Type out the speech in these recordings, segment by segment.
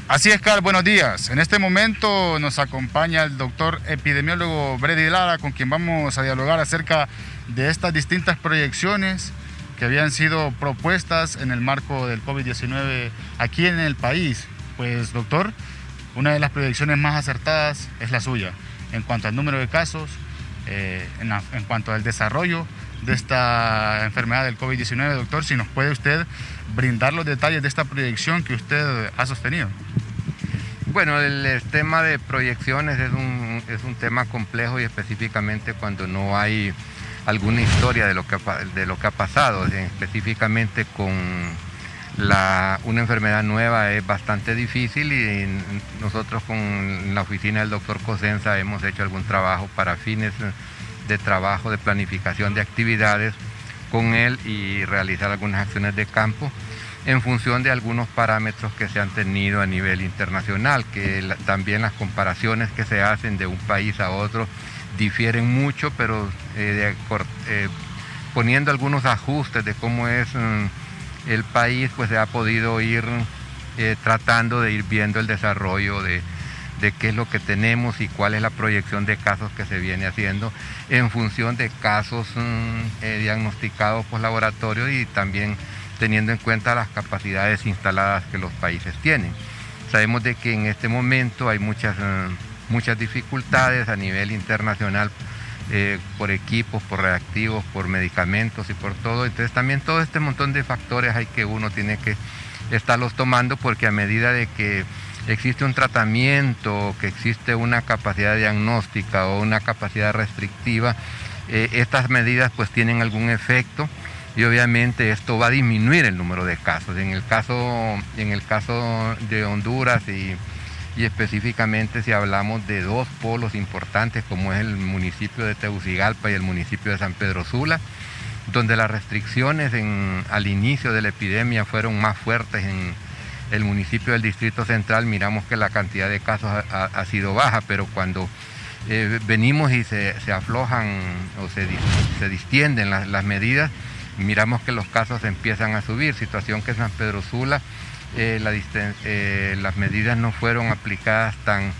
Así es, Carl, buenos días. En este momento nos acompaña el doctor epidemiólogo Brady Lara, con quien vamos a dialogar acerca de estas distintas proyecciones que habían sido propuestas en el marco del COVID-19 aquí en el país. Pues, doctor, una de las proyecciones más acertadas es la suya en cuanto al número de casos, en cuanto al desarrollo de esta enfermedad del COVID-19. Doctor, si nos puede usted brindar los detalles de esta proyección que usted ha sostenido. Bueno, el tema de proyecciones es un tema complejo, y específicamente cuando no hay alguna historia de lo que ha pasado, específicamente con una enfermedad nueva es bastante difícil, y nosotros con la oficina del doctor Cosenza hemos hecho algún trabajo para fines de trabajo, de planificación de actividades con él y realizar algunas acciones de campo en función de algunos parámetros que se han tenido a nivel internacional, que también las comparaciones que se hacen de un país a otro difieren mucho, pero poniendo algunos ajustes de cómo es el país, pues se ha podido ir tratando de ir viendo el desarrollo de qué es lo que tenemos y cuál es la proyección de casos que se viene haciendo en función de casos diagnosticados por laboratorio, y también teniendo en cuenta las capacidades instaladas que los países tienen. Sabemos de que en este momento hay muchas dificultades a nivel internacional, por equipos, por reactivos, por medicamentos y por todo. Entonces también todo este montón de factores hay que uno tiene que estarlos tomando, porque a medida de que existe un tratamiento, que existe una capacidad diagnóstica o una capacidad restrictiva, estas medidas pues tienen algún efecto, y obviamente esto va a disminuir el número de casos. En el caso de Honduras y específicamente si hablamos de dos polos importantes, como es el municipio de Tegucigalpa y el municipio de San Pedro Sula, donde las restricciones al inicio de la epidemia fueron más fuertes. En el municipio del Distrito Central miramos que la cantidad de casos ha sido baja, pero cuando venimos y se aflojan o se distienden las medidas, miramos que los casos empiezan a subir, situación que en San Pedro Sula las medidas no fueron aplicadas tan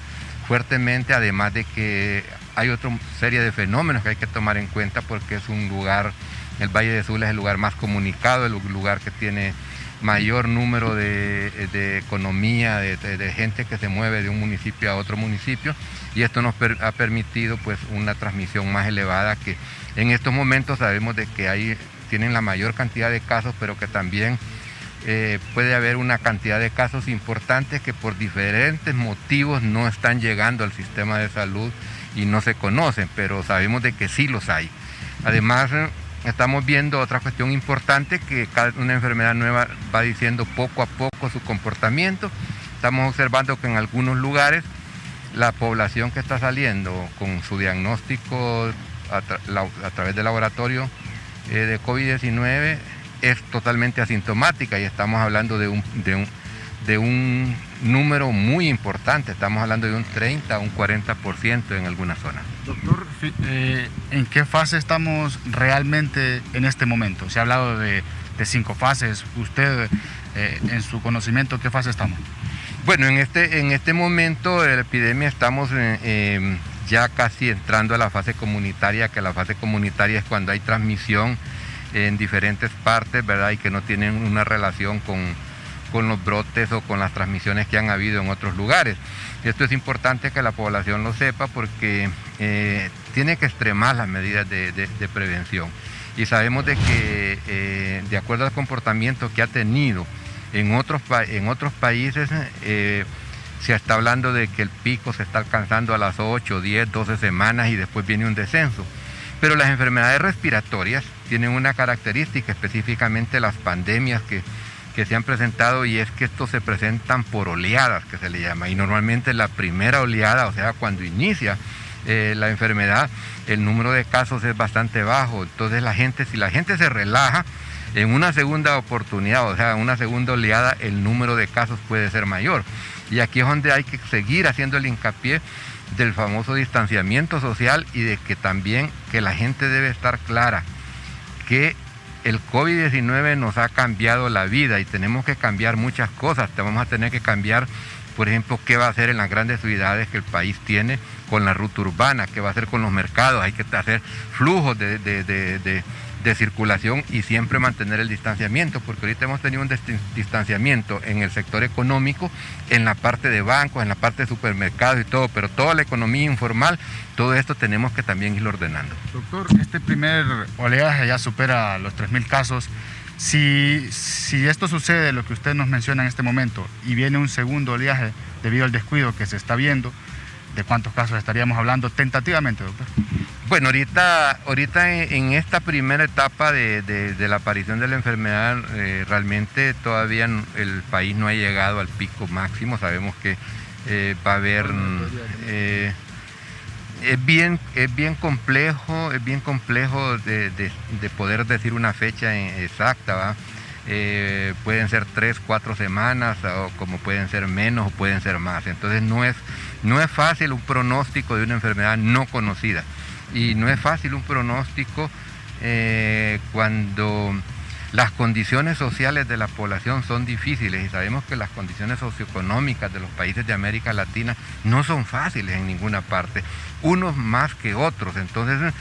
fuertemente, además de que hay otra serie de fenómenos que hay que tomar en cuenta, porque es un lugar, el Valle de Sula es el lugar más comunicado, el lugar que tiene mayor número de economía, de gente que se mueve de un municipio a otro municipio, y esto nos ha permitido pues una transmisión más elevada, que en estos momentos sabemos de que tienen la mayor cantidad de casos, pero que también puede haber una cantidad de casos importantes que por diferentes motivos no están llegando al sistema de salud y no se conocen, pero sabemos de que sí los hay. Además, estamos viendo otra cuestión importante, que una enfermedad nueva va diciendo poco a poco su comportamiento. Estamos observando que en algunos lugares la población que está saliendo con su diagnóstico a través del laboratorio de COVID-19 es totalmente asintomática, y estamos hablando de un número muy importante. Estamos hablando de un 30 a un 40% en algunas zonas. Doctor, ¿en qué fase estamos realmente en este momento? Se ha hablado de 5 fases. Usted, en su conocimiento, ¿qué fase estamos? Bueno, en este momento de la epidemia estamos ya casi entrando a la fase comunitaria, que la fase comunitaria es cuando hay transmisión en diferentes partes, ¿verdad? Y que no tienen una relación con los brotes o con las transmisiones que han habido en otros lugares. Esto es importante que la población lo sepa, porque tiene que extremar las medidas de prevención. Y sabemos de que de acuerdo al comportamiento que ha tenido en otros países, se está hablando de que el pico se está alcanzando a las 8, 10, 12 semanas y después viene un descenso. Pero las enfermedades respiratorias tienen una característica, específicamente las pandemias que se han presentado, y es que estos se presentan por oleadas, que se le llama, y normalmente la primera oleada, o sea, cuando inicia la enfermedad, el número de casos es bastante bajo. Entonces si la gente se relaja, en una segunda oportunidad, o sea, en una segunda oleada, el número de casos puede ser mayor. Y aquí es donde hay que seguir haciendo el hincapié del famoso distanciamiento social, y de que también que la gente debe estar clara que el COVID-19 nos ha cambiado la vida, y tenemos que cambiar muchas cosas. Vamos a tener que cambiar por ejemplo, qué va a hacer en las grandes ciudades que el país tiene con la ruta urbana, qué va a hacer con los mercados, hay que hacer flujos de circulación y siempre mantener el distanciamiento, porque ahorita hemos tenido un distanciamiento en el sector económico, en la parte de bancos, en la parte de supermercados y todo, pero toda la economía informal, todo esto tenemos que también ir ordenando. Doctor, este primer oleaje ya supera los 3.000 casos. Si esto sucede, lo que usted nos menciona en este momento, y viene un segundo oleaje debido al descuido que se está viendo, ¿de cuántos casos estaríamos hablando tentativamente, doctor? Bueno, ahorita en esta primera etapa de la aparición de la enfermedad, realmente todavía el país no ha llegado al pico máximo. Sabemos que va a haber... Es bien complejo de poder decir una fecha exacta, ¿va? Pueden ser 3, 4 semanas, o como pueden ser menos o pueden ser más. Entonces no es fácil un pronóstico de una enfermedad no conocida. Y no es fácil un pronóstico cuando las condiciones sociales de la población son difíciles, y sabemos que las condiciones socioeconómicas de los países de América Latina no son fáciles en ninguna parte, unos más que otros. Entonces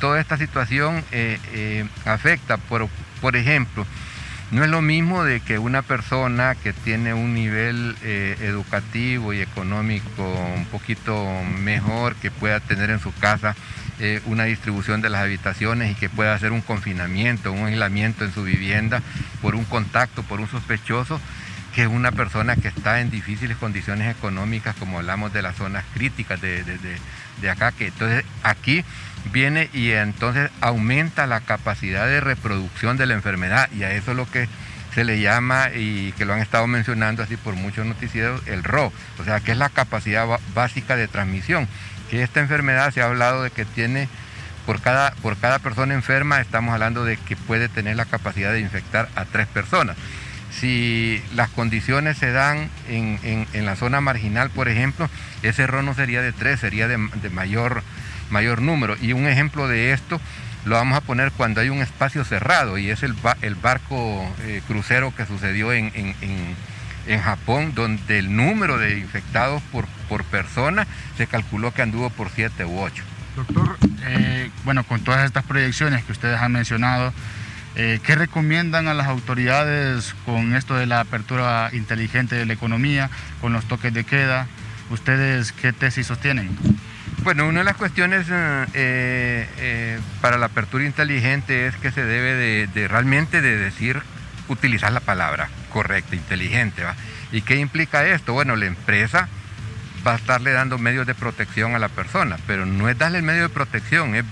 toda esta situación afecta, por ejemplo, no es lo mismo de que una persona que tiene un nivel educativo y económico un poquito mejor, que pueda tener en su casa una distribución de las habitaciones y que pueda hacer un confinamiento, un aislamiento en su vivienda por un contacto, por un sospechoso, que una persona que está en difíciles condiciones económicas, como hablamos de las zonas críticas de acá, que entonces aquí viene y entonces aumenta la capacidad de reproducción de la enfermedad, y a eso es lo que se le llama, y que lo han estado mencionando así por muchos noticieros, el RO, o sea, que es la capacidad básica de transmisión, que esta enfermedad se ha hablado de que tiene, por cada persona enferma, estamos hablando de que puede tener la capacidad de infectar a 3 personas. Si las condiciones se dan en la zona marginal, por ejemplo, ese RO no sería de 3, sería de mayor número. Y un ejemplo de esto lo vamos a poner cuando hay un espacio cerrado, y es el barco crucero que sucedió en Japón, donde el número de infectados por persona se calculó que anduvo por 7 u 8. Doctor, bueno, con todas estas proyecciones que ustedes han mencionado, ¿qué recomiendan a las autoridades con esto de la apertura inteligente de la economía, con los toques de queda? ¿Ustedes qué tesis sostienen? Bueno, una de las cuestiones para la apertura inteligente es que se debe de realmente utilizar la palabra correcta, inteligente, ¿va? ¿Y qué implica esto? Bueno, la empresa va a estarle dando medios de protección a la persona, pero no es darle el medio de protección, es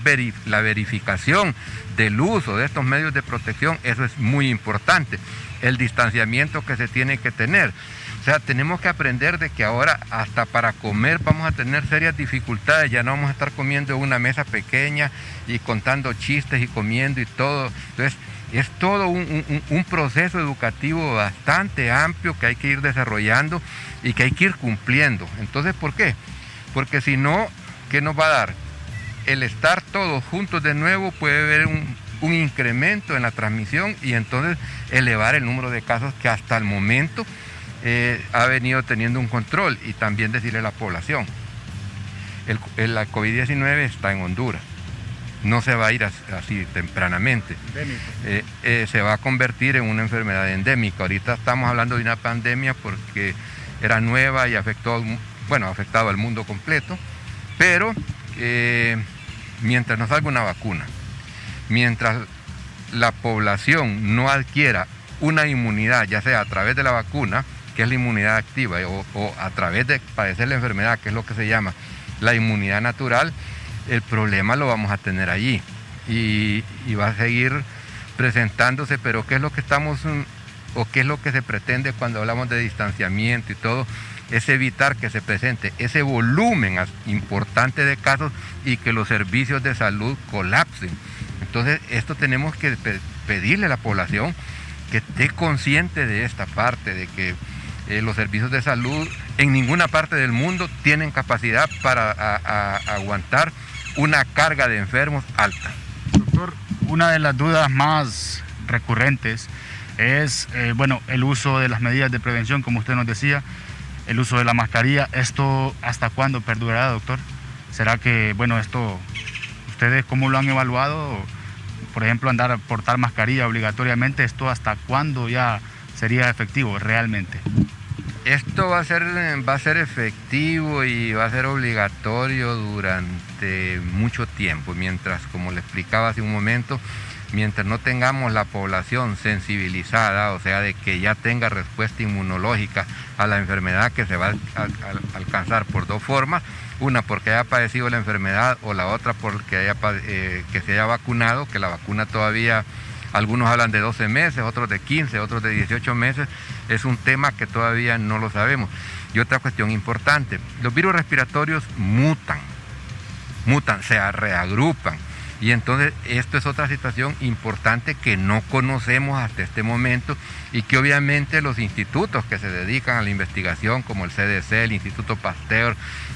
la verificación del uso de estos medios de protección. Eso es muy importante, el distanciamiento que se tiene que tener. O sea, tenemos que aprender de que ahora hasta para comer vamos a tener serias dificultades, ya no vamos a estar comiendo en una mesa pequeña y contando chistes y comiendo y todo. Entonces, es todo un proceso educativo bastante amplio que hay que ir desarrollando y que hay que ir cumpliendo. Entonces, ¿por qué? Porque si no, ¿qué nos va a dar? El estar todos juntos de nuevo puede haber un incremento en la transmisión, y entonces elevar el número de casos que hasta el momento ha venido teniendo un control. Y también decirle a la población, la COVID-19 está en Honduras. No se va a ir así tempranamente. Se va a convertir en una enfermedad endémica. Ahorita estamos hablando de una pandemia porque era nueva y ha afectado al mundo completo, pero mientras no salga una vacuna, mientras la población no adquiera una inmunidad, ya sea a través de la vacuna, que es la inmunidad activa, o a través de padecer la enfermedad, que es lo que se llama la inmunidad natural, el problema lo vamos a tener allí y va a seguir presentándose. Pero ¿qué es lo que qué es lo que se pretende cuando hablamos de distanciamiento y todo? Es evitar que se presente ese volumen importante de casos y que los servicios de salud colapsen. Entonces, esto tenemos que pedirle a la población que esté consciente de esta parte, de que los servicios de salud en ninguna parte del mundo tienen capacidad para aguantar una carga de enfermos alta. Doctor, una de las dudas más recurrentes es el uso de las medidas de prevención, como usted nos decía, el uso de la mascarilla. ¿Esto hasta cuándo perdurará, doctor? ¿Será que, bueno, esto, ustedes cómo lo han evaluado? Por ejemplo, portar mascarilla obligatoriamente, ¿esto hasta cuándo ya sería efectivo realmente? Esto va a ser efectivo y va a ser obligatorio durante mucho tiempo, mientras, como le explicaba hace un momento, mientras no tengamos la población sensibilizada, o sea, de que ya tenga respuesta inmunológica a la enfermedad, que se va a alcanzar por dos formas: una porque haya padecido la enfermedad, o la otra porque que se haya vacunado, que la vacuna todavía, algunos hablan de 12 meses, otros de 15, otros de 18 meses, es un tema que todavía no lo sabemos. Y otra cuestión importante: los virus respiratorios mutan, se reagrupan. Y entonces esto es otra situación importante que no conocemos hasta este momento, y que obviamente los institutos que se dedican a la investigación, como el CDC, el Instituto Pasteur,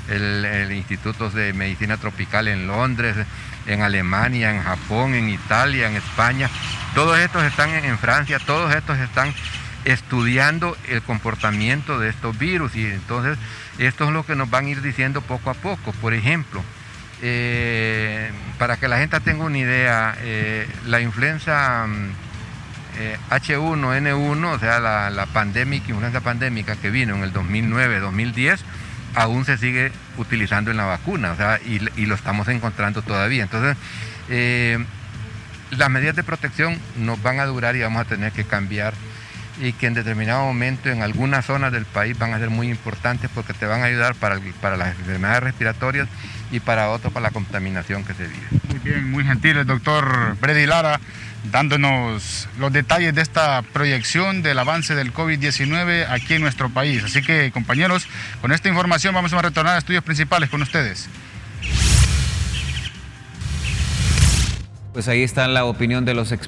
el Instituto de Medicina Tropical en Londres, en Alemania, en Japón, en Italia, en España, todos estos están en Francia, todos estos están estudiando el comportamiento de estos virus, y entonces esto es lo que nos van a ir diciendo poco a poco. Por ejemplo, para que la gente tenga una idea, la influenza H1N1, o sea, la influenza pandémica que vino en el 2009-2010, aún se sigue utilizando en la vacuna, o sea, y lo estamos encontrando todavía. Entonces, las medidas de protección nos van a durar y vamos a tener que cambiar, y que en determinado momento en algunas zonas del país van a ser muy importantes, porque te van a ayudar para las enfermedades respiratorias, y para otro, para la contaminación que se vive. Muy bien, muy gentil el doctor Bredy Lara, dándonos los detalles de esta proyección del avance del COVID-19 aquí en nuestro país. Así que, compañeros, con esta información vamos a retornar a estudios principales con ustedes. Pues ahí está la opinión de los expertos.